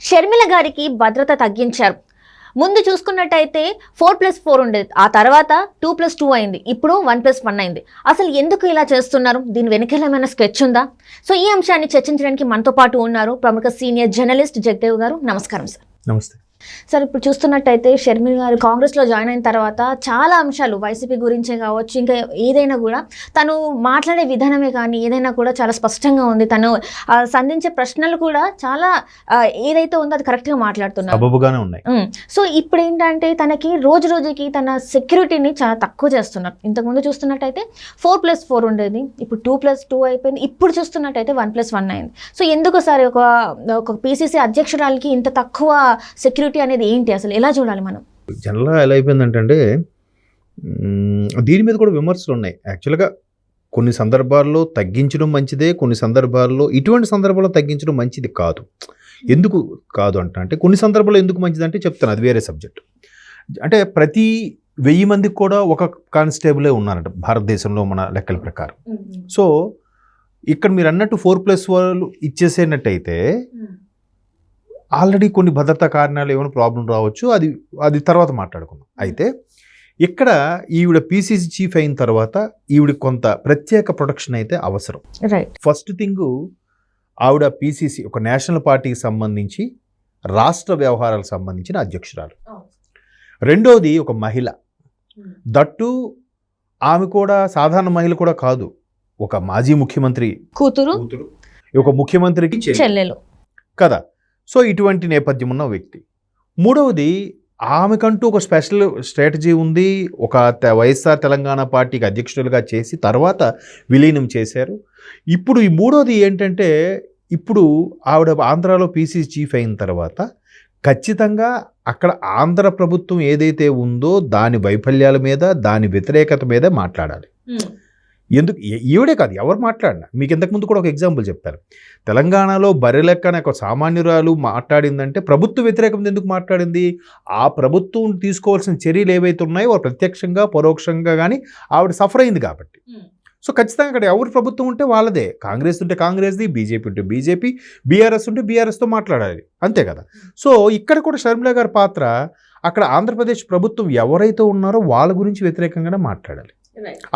షర్మిల గారికి భద్రత తగ్గించారు. ముందు చూసుకున్నట్టయితే 4+4 ఉండేది, ఆ తర్వాత 2+2 అయింది, ఇప్పుడు 1+1 అయింది. అసలు ఎందుకు ఇలా చేస్తున్నారు? దీని వెనకాల ఏమైనా స్కెచ్ ఉందా? సో ఈ అంశాన్ని చర్చించడానికి మనతో పాటు ఉన్నారు ప్రముఖ సీనియర్ జర్నలిస్ట్ జగదేవ్ గారు. నమస్కారం సార్. నమస్తే సార్, ఇప్పుడు చూస్తున్నట్టయితే షర్మిల గారు కాంగ్రెస్లో జాయిన్ అయిన తర్వాత చాలా అంశాలు వైసీపీ గురించే కావచ్చు, ఇంకా ఏదైనా కూడా తను మాట్లాడే విధానమే కానీ ఏదైనా కూడా చాలా స్పష్టంగా ఉంది. తను సంధించే ప్రశ్నలు కూడా చాలా ఏదైతే ఉందో అది కరెక్ట్గా మాట్లాడుతున్నారు. సో ఇప్పుడు ఏంటంటే తనకి రోజు రోజుకి తన సెక్యూరిటీని చాలా తక్కువ చేస్తున్నారు. ఇంతకుముందు చూస్తున్నట్టయితే 4+4 ఉండేది, ఇప్పుడు 2+2 అయిపోయింది, ఇప్పుడు చూస్తున్నట్టయితే 1+1 అయింది. సో ఎందుకు సార్ ఒక పీసీసీ అధ్యక్షురాలకి ఇంత తక్కువ సెక్యూరిటీ అనేది ఏంటి? అసలు ఎలా చూడాలి మనం? జనరల్గా ఎలా అయిపోయిందంటే దీని మీద కూడా విమర్శలు ఉన్నాయి. యాక్చువల్గా కొన్ని సందర్భాల్లో తగ్గించడం మంచిదే, కొన్ని సందర్భాల్లో ఇటువంటి సందర్భాల్లో తగ్గించడం మంచిది కాదు. ఎందుకు కాదు అంటే కొన్ని సందర్భాల్లో ఎందుకు మంచిది అంటే చెప్తాను, అది వేరే సబ్జెక్ట్. అంటే ప్రతి 1000 మందికి కూడా ఒక కానిస్టేబులే ఉన్నారంట భారతదేశంలో మన లెక్కల ప్రకారం. సో ఇక్కడ మీరు అన్నట్టు 4+4 ఇచ్చేసేనట్టయితే ఆల్రెడీ కొన్ని భద్రతా కారణాలు ఏమైనా ప్రాబ్లం రావచ్చు, అది తర్వాత మాట్లాడుకుందాం. అయితే ఇక్కడ ఈవిడ పీసీసీ చీఫ్ అయిన తర్వాత ఈవిడ కొంత ప్రత్యేక ప్రొటెక్షన్ అయితే అవసరం. ఫస్ట్ థింగ్, ఆవిడ పీసీసీ ఒక నేషనల్ పార్టీకి సంబంధించి రాష్ట్ర వ్యవహారాలకు సంబంధించిన అధ్యక్షురాలు. రెండోది ఒక మహిళ, దట్టు ఆమె కూడా సాధారణ మహిళ కూడా కాదు, ఒక మాజీ ముఖ్యమంత్రి కూతురు, ఒక ముఖ్యమంత్రికి చెల్లెలు కదా. సో ఇటువంటి నేపథ్యం ఉన్న వ్యక్తి. మూడవది, ఆమెకంటూ ఒక స్పెషల్ స్ట్రాటజీ ఉంది. ఒక వైఎస్ఆర్ తెలంగాణ పార్టీకి అధ్యక్షులుగా చేసి తర్వాత విలీనం చేశారు. ఇప్పుడు ఈ మూడవది ఏంటంటే, ఇప్పుడు ఆవిడ ఆంధ్రాలో పీసీసీ చీఫ్ అయిన తర్వాత ఖచ్చితంగా అక్కడ ఆంధ్ర ప్రభుత్వం ఏదైతే ఉందో దాని వైఫల్యాల మీద, దాని వ్యతిరేకత మీద మాట్లాడాలి. ఎందుకు ఈవిడే కాదు, ఎవరు మాట్లాడినా. మీకు ఇంతకుముందు కూడా ఒక ఎగ్జాంపుల్ చెప్తారు. తెలంగాణలో బర్రెలెక్క అనే ఒక సామాన్యురాలు మాట్లాడిందంటే ప్రభుత్వ వ్యతిరేకం ఎందుకు మాట్లాడింది? ఆ ప్రభుత్వం తీసుకోవాల్సిన చర్యలు ఏవైతే ఉన్నాయో వారు ప్రత్యక్షంగా పరోక్షంగా కానీ ఆవిడ సఫర్ అయింది కాబట్టి. సో ఖచ్చితంగా అక్కడ ఎవరి ప్రభుత్వం ఉంటే వాళ్ళదే, కాంగ్రెస్ ఉంటే కాంగ్రెస్ది, బీజేపీ ఉంటే బీజేపీ, బీఆర్ఎస్ ఉంటే బీఆర్ఎస్తో మాట్లాడాలి, అంతే కదా. సో ఇక్కడ కూడా షర్మిల గారి పాత్ర అక్కడ ఆంధ్రప్రదేశ్ ప్రభుత్వం ఎవరైతే ఉన్నారో వాళ్ళ గురించి వ్యతిరేకంగానే మాట్లాడాలి.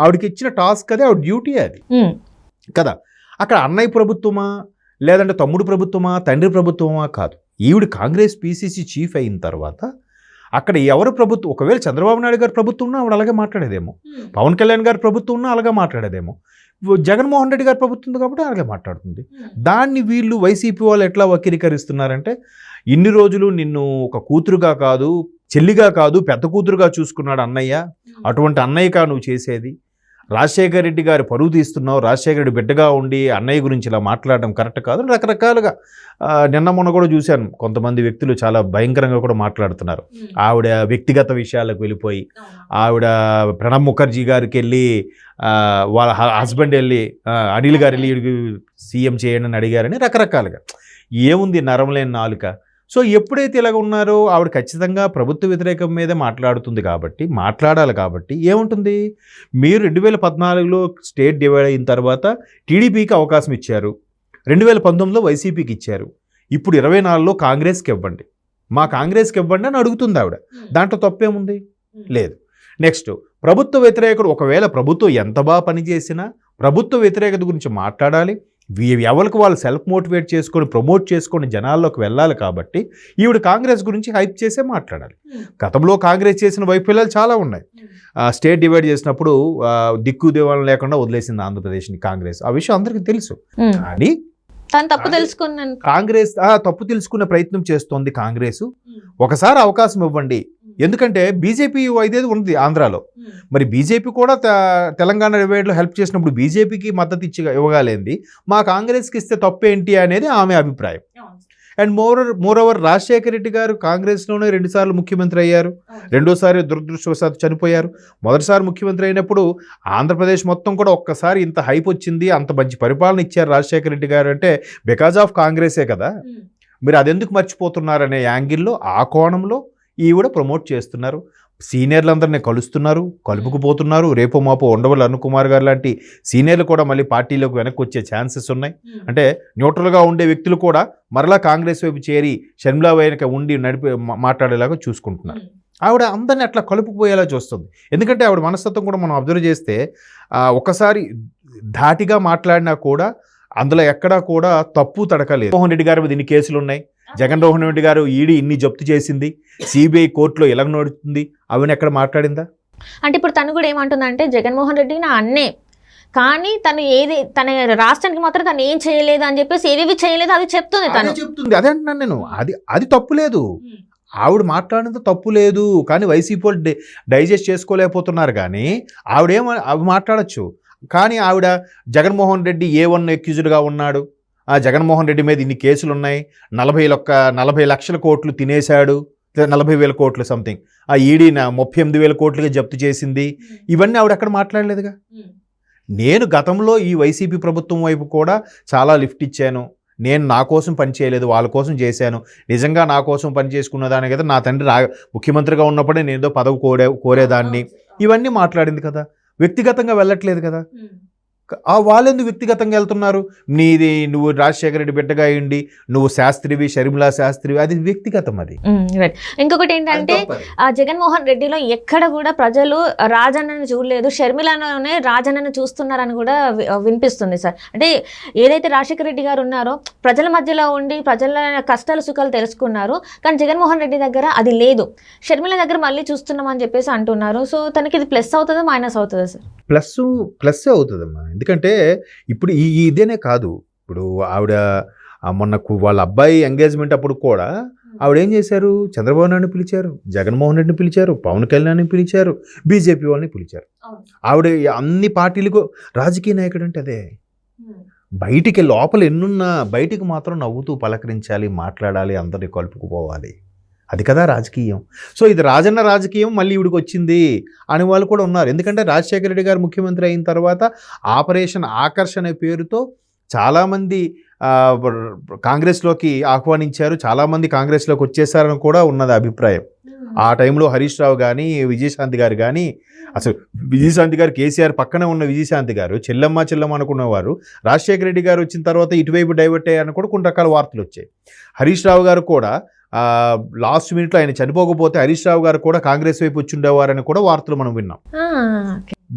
ఆవిడకి ఇచ్చిన టాస్క్ అదే, ఆవిడ డ్యూటీ అది కదా. అక్కడ అన్నయ్య ప్రభుత్వమా లేదంటే తమ్ముడు ప్రభుత్వమా తండ్రి ప్రభుత్వమా కాదు. ఈవిడ కాంగ్రెస్ పీసీసీ చీఫ్ అయిన తర్వాత అక్కడ ఎవరు ప్రభుత్వం, ఒకవేళ చంద్రబాబు నాయుడు గారి ప్రభుత్వం ఉన్నా ఆవిడ అలాగే మాట్లాడేదేమో, పవన్ కళ్యాణ్ గారి ప్రభుత్వం ఉన్నా అలాగే మాట్లాడేదేమో, జగన్మోహన్ రెడ్డి గారి ప్రభుత్వం ఉంది కాబట్టి అలాగే మాట్లాడుతుంది. దాన్ని వీళ్ళు వైసీపీ వాళ్ళు ఎట్లా వక్రీకరిస్తున్నారంటే, ఇన్ని రోజులు నిన్ను ఒక కూతురుగా కాదు, చెల్లిగా కాదు, పెద్ద కూతురుగా చూసుకున్నాడు అన్నయ్య, అటువంటి అన్నయ్యగా నువ్వు చేసేది. రాజశేఖర రెడ్డి గారి పరువు తీస్తున్నావు, రాజశేఖర రెడ్డి బిడ్డగా ఉండి అన్నయ్య గురించి ఇలా మాట్లాడడం కరెక్ట్ కాదు. రకరకాలుగా నిన్న మొన్న కూడా చూశాను, కొంతమంది వ్యక్తులు చాలా భయంకరంగా కూడా మాట్లాడుతున్నారు. ఆవిడ వ్యక్తిగత విషయాలకు వెళ్ళిపోయి, ఆవిడ ప్రణబ్ ముఖర్జీ గారికి వెళ్ళి వాళ్ళ హస్బెండ్ వెళ్ళి అనిల్ గారు వెళ్ళి సీఎం చేయండి అని అడిగారని రకరకాలుగా. ఏముంది నరం లేని నాలుక. సో ఎప్పుడైతే ఇలాగ ఉన్నారో ఆవిడ ఖచ్చితంగా ప్రభుత్వ వ్యతిరేకం మీదే మాట్లాడుతుంది కాబట్టి, మాట్లాడాలి కాబట్టి ఏముంటుంది, మీరు 2014లో స్టేట్ డివైడ్ అయిన తర్వాత టీడీపీకి అవకాశం ఇచ్చారు, 2019లో వైసీపీకి ఇచ్చారు, ఇప్పుడు 24లో కాంగ్రెస్కి ఇవ్వండి, మా కాంగ్రెస్కి ఇవ్వండి అని అడుగుతుంది ఆవిడ. దాంట్లో తప్పేముంది? లేదు. నెక్స్ట్, ప్రభుత్వ వ్యతిరేకుడు, ఒకవేళ ప్రభుత్వం ఎంత బాగా పనిచేసినా ప్రభుత్వ వ్యతిరేకత గురించి మాట్లాడాలి. ఎవరికి వాళ్ళు సెల్ఫ్ మోటివేట్ చేసుకొని ప్రమోట్ చేసుకొని జనాల్లోకి వెళ్ళాలి కాబట్టి ఈవిడ కాంగ్రెస్ గురించి హైప్ చేసే మాట్లాడాలి. గతంలో కాంగ్రెస్ చేసిన వైఫల్యాలు చాలా ఉన్నాయి. స్టేట్ డివైడ్ చేసినప్పుడు దిక్కు దివాళం లేకుండా వదిలేసింది ఆంధ్రప్రదేశ్ని కాంగ్రెస్, ఆ విషయం అందరికీ తెలుసు. కానీ కాంగ్రెస్ తప్పు తెలుసుకునే ప్రయత్నం చేస్తోంది కాంగ్రెస్. ఒకసారి అవకాశం ఇవ్వండి, ఎందుకంటే బీజేపీ 5 ఉంది ఆంధ్రాలో, మరి బీజేపీ కూడా తెలంగాణ డివైడ్లో హెల్ప్ చేసినప్పుడు బీజేపీకి మద్దతు ఇవ్వగలేంది, మా కాంగ్రెస్కి ఇస్తే తప్పేంటి అనేది ఆమె అభిప్రాయం. And more over Rajasekhara Reddy గారు కాంగ్రెస్లోనే 2 సార్లు ముఖ్యమంత్రి అయ్యారు, రెండోసారి దురదృష్టవశాత్తు చనిపోయారు. మొదటిసారి ముఖ్యమంత్రి అయినప్పుడు ఆంధ్రప్రదేశ్ మొత్తం కూడా ఒక్కసారి ఇంత హైప్ వచ్చింది, అంత మంచి పరిపాలన ఇచ్చారు రాజశేఖర రెడ్డి గారు అంటే బికాజ్ ఆఫ్ కాంగ్రెసే కదా. మీరు అదెందుకు మర్చిపోతున్నారనే యాంగిల్లో, ఆ కోణంలో ఈవిడ ప్రమోట్ చేస్తున్నారు. సీనియర్లందరినీ కలుపుకుపోతున్నారు. రేపు మాపు ఉండవల్లి అరుణ్ కుమార్ గారు లాంటి సీనియర్లు కూడా మళ్ళీ పార్టీలోకి వెనక్కి వచ్చే ఛాన్సెస్ ఉన్నాయి. అంటే న్యూట్రల్గా ఉండే వ్యక్తులు కూడా మరలా కాంగ్రెస్ వైపు చేరి షర్మిలా వెనక ఉండి మాట్లాడేలాగా చూసుకుంటున్నారు. ఆవిడ అందరినీ అట్లా కలుపుకుపోయేలా చూస్తుంది. ఎందుకంటే ఆవిడ మనస్తత్వం కూడా మనం అబ్జర్వ్ చేస్తే ఒకసారి ధాటిగా మాట్లాడినా కూడా అందులో ఎక్కడా కూడా తప్పు తడకలేదు. జగన్మోహన్ రెడ్డి గారి మీద ఇన్ని కేసులు ఉన్నాయి, జగన్మోహన్ రెడ్డి గారు ఈడీ ఇన్ని జప్తు చేసింది, సిబిఐ కోర్టులో ఎలా నడుస్తుంది, అవన్నీ ఎక్కడ మాట్లాడిందా? అంటే ఇప్పుడు తను కూడా ఏమంటుందంటే జగన్మోహన్ రెడ్డి నా అన్నే, కానీ తన రాష్ట్రానికి మాత్రం తను ఏం చేయలేదు అని చెప్పేసి ఏవేవి చేయలేదు అది చెప్తుంది. అదే అంటున్నాను నేను. అది తప్పు లేదు, ఆవిడ మాట్లాడినంత తప్పు లేదు. కానీ వైసీపీ వాళ్ళు డైజెస్ట్ చేసుకోలేకపోతున్నారు. కానీ అవి మాట్లాడచ్చు. కానీ ఆవిడ జగన్మోహన్ రెడ్డి A1 అక్యూజ్డ్గా ఉన్నాడు, జగన్మోహన్ రెడ్డి మీద ఇన్ని కేసులు ఉన్నాయి, 40 లక్షల కోట్లు తినేశాడు, 40,000 కోట్లు సంథింగ్, ఆ ఈడీ 38,000 కోట్లుగా జప్తు చేసింది, ఇవన్నీ ఆవిడ అక్కడ మాట్లాడలేదుగా. నేను గతంలో ఈ వైసీపీ ప్రభుత్వం వైపు కూడా చాలా లిఫ్ట్ ఇచ్చాను, నేను నా కోసం పని చేయలేదు, వాళ్ళ కోసం చేశాను, నిజంగా నా కోసం పని చేసుకున్నదానే కదా, నా తండ్రి ముఖ్యమంత్రిగా ఉన్నప్పుడే నేను ఏదో పదవి కోరేదాన్ని, ఇవన్నీ మాట్లాడింది కదా, వ్యక్తిగతంగా వెళ్ళట్లేదు కదా. వాళ్ళెందుకు వ్యక్తిగతంగా వెళ్తున్నారు? నువ్వు రాజశేఖర రెడ్డి బిడ్డగా అయ్యండి, నువ్వు శాస్త్రివి, షర్మిలా శాస్త్రివి, అది వ్యక్తిగతం. అది ఇంకొకటి ఏంటంటే జగన్మోహన్ రెడ్డిలో ఎక్కడ కూడా ప్రజలు రాజన్నను చూడలేదు, షర్మిలాలోనే రాజన్నను చూస్తున్నారని కూడా వినిపిస్తుంది సార్. అంటే ఏదైతే రాజశేఖర రెడ్డి గారు ఉన్నారో ప్రజల మధ్యలో ఉండి ప్రజల కష్టాలు సుఖాలు తెలుసుకున్నారు, కానీ జగన్మోహన్ రెడ్డి దగ్గర అది లేదు. షర్మిల దగ్గర మళ్ళీ చూస్తున్నామని చెప్పేసి అంటున్నారు. సో తనకి ఇది ప్లస్ అవుతుందా మైనస్ అవుతుందా సార్? ప్లస్ అవుతుందమ్మా. ఎందుకంటే ఇప్పుడు ఇదేనే కాదు, ఇప్పుడు ఆవిడ మొన్న వాళ్ళ అబ్బాయి ఎంగేజ్మెంట్ అప్పుడు కూడా ఆవిడ ఏం చేశారు? చంద్రబాబు నాయుడిని పిలిచారు, జగన్మోహన్ రెడ్డిని పిలిచారు, పవన్ కళ్యాణ్ని పిలిచారు, బీజేపీ వాళ్ళని పిలిచారు. ఆవిడ అన్ని పార్టీలకు రాజకీయ నాయకుడు అంటే అదే. బయటికి లోపల ఎన్నున్నా బయటికి మాత్రం నవ్వుతూ పలకరించాలి, మాట్లాడాలి, అందరినీ కలుపుకుపోవాలి, అది కదా రాజకీయం. సో ఇది రాజన్న రాజకీయం మళ్ళీ ఇవిడికి వచ్చింది అని వాళ్ళు కూడా ఉన్నారు. ఎందుకంటే రాజశేఖర రెడ్డి గారు ముఖ్యమంత్రి అయిన తర్వాత ఆపరేషన్ ఆకర్ష్ అనే పేరుతో చాలామంది కాంగ్రెస్లోకి ఆహ్వానించారు, చాలామంది కాంగ్రెస్లోకి వచ్చేసారని కూడా ఉన్నది అభిప్రాయం. ఆ టైంలో హరీష్ రావు కానీ విజయశాంతి గారు కానీ, అసలు విజయశాంతి గారు కేసీఆర్ పక్కనే ఉన్న విజయశాంతి గారు చెల్లమ్మ అనుకున్నవారు రాజశేఖర రెడ్డి గారు వచ్చిన తర్వాత ఇటువైపు డైవర్ట్ అయ్యారని కూడా కొన్ని రకాల వార్తలు వచ్చాయి. హరీష్ రావు గారు కూడా లాస్ట్ మినిట్లో ఆయన చనిపోకపోతే హరీష్ రావు గారు కూడా కాంగ్రెస్ వైపు వచ్చి ఉండేవారని కూడా వార్తలు మనం విన్నాం.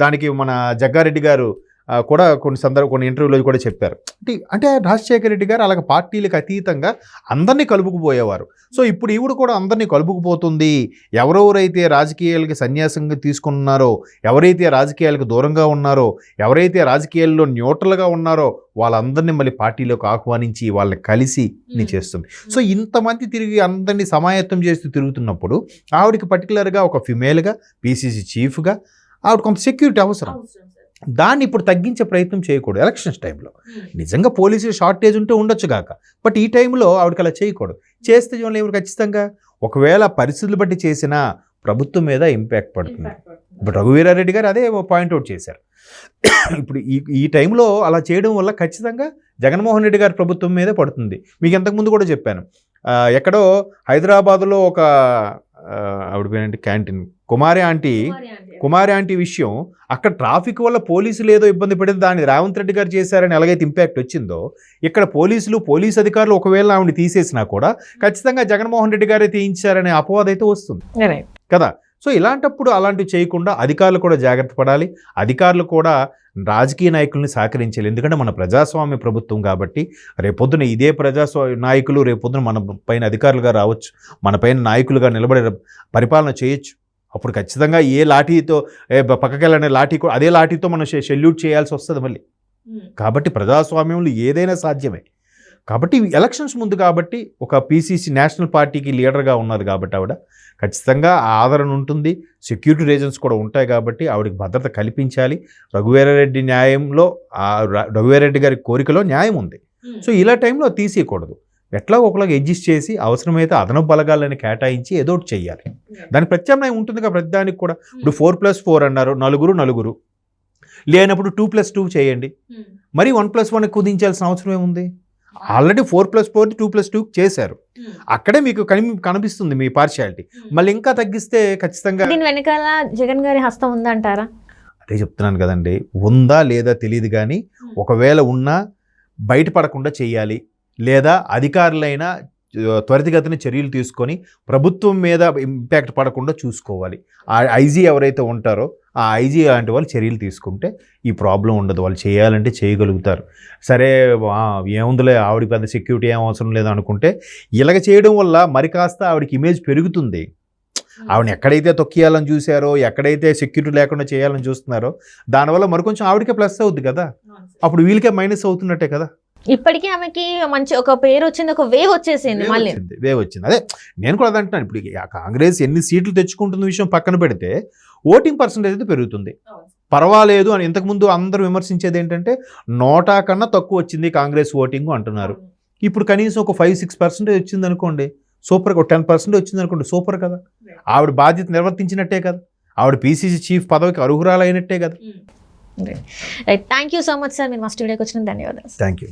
దానికి మన జగ్గారెడ్డి గారు కూడా కొన్ని ఇంటర్వ్యూలో కూడా చెప్పారు. అంటే రాజశేఖర రెడ్డి గారు అలాగ పార్టీలకు అతీతంగా అందరినీ కలుపుకుపోయేవారు. సో ఇప్పుడు ఈవిడ కూడా అందరినీ కలుపుకుపోతుంది. ఎవరెవరైతే రాజకీయాలకి సన్యాసంగా తీసుకున్నారో, ఎవరైతే రాజకీయాలకు దూరంగా ఉన్నారో, ఎవరైతే రాజకీయాల్లో న్యూట్రల్గా ఉన్నారో వాళ్ళందరినీ మళ్ళీ పార్టీలోకి ఆహ్వానించి వాళ్ళని కలిసి చేస్తుంది. సో ఇంతమంది తిరిగి అందరినీ సమాయత్తం చేస్తూ తిరుగుతున్నప్పుడు ఆవిడకి పర్టికులర్గా ఒక ఫిమేల్గా PCC చీఫ్గా ఆవిడ కొంత సెక్యూరిటీ అవసరం. దాన్ని ఇప్పుడు తగ్గించే ప్రయత్నం చేయకూడదు. ఎలక్షన్స్ టైంలో నిజంగా పోలీసులు షార్టేజ్ ఉంటే ఉండొచ్చు కాక, బట్ ఈ టైంలో ఆవిడకి అలా చేయకూడదు. చేస్తే ఎవరు ఖచ్చితంగా ఒకవేళ పరిస్థితులు బట్టి చేసినా ప్రభుత్వం మీద ఇంపాక్ట్ పడుతుంది. ఇప్పుడు రఘువీరారెడ్డి గారు అదే పాయింట్అవుట్ చేశారు. ఇప్పుడు ఈ టైంలో అలా చేయడం వల్ల ఖచ్చితంగా జగన్మోహన్ రెడ్డి గారి ప్రభుత్వం మీదే పడుతుంది. మీకు ఇంతకుముందు కూడా చెప్పాను, ఎక్కడో హైదరాబాద్లో ఒక ఆవిడ పేరేంటి క్యాంటీన్ కుమారి ఆంటీ విషయం, అక్కడ ట్రాఫిక్ వల్ల పోలీసులు ఏదో ఇబ్బంది పడింది, దాన్ని రేవంత్ రెడ్డి గారు చేశారని ఎలాగైతే ఇంపాక్ట్ వచ్చిందో, ఇక్కడ పోలీసు అధికారులు ఒకవేళ ఆవిడ తీసేసినా కూడా ఖచ్చితంగా జగన్మోహన్ రెడ్డి గారే తీయించారనే అపవాదం అయితే వస్తుంది కదా. సో ఇలాంటప్పుడు అలాంటివి చేయకుండా అధికారులు కూడా జాగ్రత్త పడాలి. అధికారులు కూడా రాజకీయ నాయకుల్ని సహకరించాలి. ఎందుకంటే మన ప్రజాస్వామ్య ప్రభుత్వం కాబట్టి రేపొద్దున ఇదే నాయకులు రేపొద్దున మన పైన అధికారులుగా రావచ్చు, మన పైన నాయకులుగా నిలబడే పరిపాలన చేయొచ్చు. అప్పుడు ఖచ్చితంగా ఏ లాఠీతో పక్కకెళ్ళనే లాఠీ అదే లాఠీతో మనం సెల్యూట్ చేయాల్సి వస్తుంది మళ్ళీ. కాబట్టి ప్రజాస్వామ్యంలో ఏదైనా సాధ్యమే. కాబట్టి ఎలక్షన్స్ ముందు కాబట్టి ఒక PCC నేషనల్ పార్టీకి లీడర్గా ఉన్నారు కాబట్టి ఆవిడ ఖచ్చితంగా ఆదరణ ఉంటుంది, సెక్యూరిటీ రీజన్స్ కూడా ఉంటాయి కాబట్టి ఆవిడకి భద్రత కల్పించాలి. రఘువీరారెడ్డి రఘువీరారెడ్డి గారి కోరికలో న్యాయం ఉంది. సో ఇలా టైంలో తీసేయకూడదు, ఎట్లా ఒకలాగా అడ్జస్ట్ చేసి అవసరమైతే అదనపు బలగాలని కేటాయించి ఏదో ఒకటి చెయ్యాలి. దాని ప్రత్యామ్నాయం ఉంటుంది కదా ప్రతిదానికి కూడా. ఇప్పుడు 4+4 అన్నారు, నలుగురు లేనప్పుడు 2+2 చేయండి. మరి 1+1 కుదించాల్సిన అవసరం ఏముంది? ఆల్రెడీ 4+4 2+2 చేశారు. అక్కడే మీకు కనిపిస్తుంది మీ పార్షియాలిటీ. మళ్ళీ ఇంకా తగ్గిస్తే ఖచ్చితంగా దీని వెనకాల జగన్ గారి హస్తం ఉందంటారా? అదే చెప్తున్నాను కదండి, ఉందా లేదా తెలియదు కానీ ఒకవేళ ఉన్నా బయటపడకుండా చేయాలి, లేదా అధికారులైనా త్వరితగతిన చర్యలు తీసుకొని ప్రభుత్వం మీద ఇంపాక్ట్ పడకుండా చూసుకోవాలి. ఆ ఐజీ ఎవరైతే ఉంటారో ఆ ఐజీ లాంటి వాళ్ళు చర్యలు తీసుకుంటే ఈ ప్రాబ్లం ఉండదు. వాళ్ళు చేయాలంటే చేయగలుగుతారు. సరే ఏముందిలే ఆవిడ పెద్ద సెక్యూరిటీ ఏం అవసరం లేదు అనుకుంటే ఇలాగ చేయడం వల్ల మరి కాస్త ఆవిడకి ఇమేజ్ పెరుగుతుంది. ఆవిడని ఎక్కడైతే తొక్కియాలని చూశారో, ఎక్కడైతే సెక్యూరిటీ లేకుండా చేయాలని చూస్తున్నారో దానివల్ల మరికొంచెం ఆవిడకే ప్లస్ అవుద్ది కదా, అప్పుడు వీళ్ళకే మైనస్ అవుతున్నట్టే కదా. ఇప్పటికీ ఆమెకి మంచి ఒక పేరు వచ్చింది, ఒక వేవ్ వచ్చేసింది, మళ్ళీ వేవ్ వచ్చింది. అదే నేను కూడా అదంటున్నాను. ఇప్పుడు కాంగ్రెస్ ఎన్ని సీట్లు తెచ్చుకుంటున్న విషయం పక్కన పెడితే ఓటింగ్ పర్సెంటేజ్ అయితే పెరుగుతుంది. పర్వాలేదు అని ఇంతకుముందు అందరూ విమర్శించేది ఏంటంటే 100 కన్నా తక్కువ వచ్చింది కాంగ్రెస్ ఓటింగ్ అంటున్నారు. ఇప్పుడు కనీసం ఒక 5-6% వచ్చింది అనుకోండి, సూపర్గా. 10% వచ్చింది అనుకోండి, సూపర్ కదా. ఆవిడ బాధ్యత నిర్వర్తించినట్టే కదా, ఆవిడ పీసీసీ చీఫ్ పదవికి అర్హురాలైనట్టే కదా. Right. Thank you so much sir, మీరు మా స్టూడియోకి వచ్చిన ధన్యవాదాలు. Thank you.